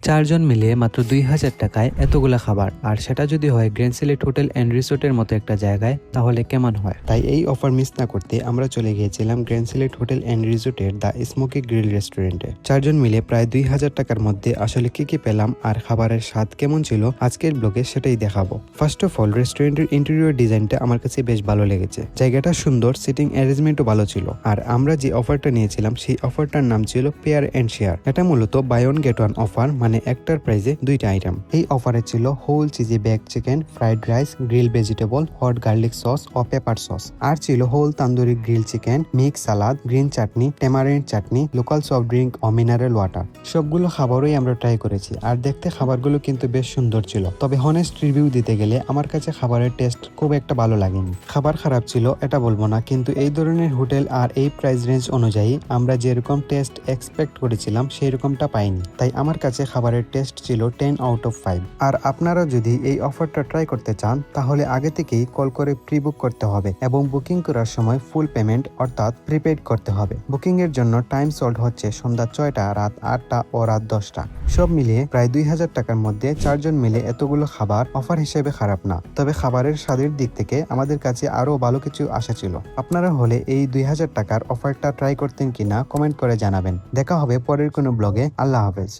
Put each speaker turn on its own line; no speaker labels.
চারজন মিলে মাত্র 2000 টাকায় এতগুলা খাবার, আর সেটা যদি হয় গ্র্যান্ড সিলেট হোটেল অ্যান্ড রিসোর্টের মতো একটা জায়গায়, তাহলে কেমন হয়?
তাই এই অফার মিস না করতে আমরা চলে গিয়েছিলাম গ্র্যান্ড সিলেট হোটেল অ্যান্ড রিসোর্টের দ্য স্মোকি গ্রিল রেস্টুরেন্টে। চারজন মিলে প্রায় 2000 টাকার মধ্যে আসলে কি পেলাম আর খাবারের স্বাদ কেমন ছিল আজকের ব্লগে সেটাই দেখাবো। ফার্স্ট অফ অল, রেস্টুরেন্টের ইন্টেরিয়র ডিজাইনটা আমার কাছে বেশ ভালো লেগেছে। জায়গাটা সুন্দর, সিটিং অ্যারেঞ্জমেন্টও ভালো ছিল। আর আমরা যে অফারটা নিয়েছিলাম সেই অফারটার নাম ছিল পেয়ার এন্ড শেয়ার। এটা মূলত buy one get one offer, মানে একটার প্রাইজে দুইটা আইটেম। এই অফারে ছিল whole cheesy bake chicken, fried rice, grill vegetable, hot garlic sauce ও পেপার সস। আর ছিল whole tandoori grill chicken, mix salad, green chutney, tamarind chutney, local soft drink ও মিনারেল ওয়াটার। সবগুলো খাবারই আমরা ট্রাই করেছি, আর দেখতে খাবারগুলো কিন্তু বেশ সুন্দর ছিল। তবে হনেস্ট রিভিউ দিতে গেলে আমার কাছে খাবারের টেস্ট খুব একটা ভালো লাগেনি। খাবার খারাপ ছিল এটা বলবো না, কিন্তু এই ধরনের হোটেল আর এই প্রাইস রেঞ্জ অনুযায়ী আমরা যেরকম টেস্ট এক্সপেক্ট করেছিলাম সেই রকমটা পাইনি। তাই আমার কাছে খাবারের টেস্ট ছিল 10 আউট অফ 5। আর আপনারা যদি এই অফারটা ট্রাই করতে চান তাহলে আগে থেকেই কল করে প্রি বুক করতে হবে, এবং বুকিং করার সময় ফুল পেমেন্ট অর্থাৎ প্রিপেড করতে হবে। বুকিং এর জন্য টাইম সল্ট হচ্ছে সন্ধ্যা 6টা, রাত 8টা ও রাত 10টা। সব মিলিয়ে প্রায় 2000 টাকার মধ্যে চারজন মিলে এতগুলো খাবার অফার হিসেবে খারাপ না। তবে খাবারের স্বাদের দিক থেকে আমাদের কাছে আরো ভালো কিছু আশা ছিল। আপনারা হলে এই 2000 টাকার অফারটা ট্রাই করতেন কিনা কমেন্ট করে জানাবেন। দেখা হবে পরের কোনো ব্লগে। আল্লাহ হাফেজ।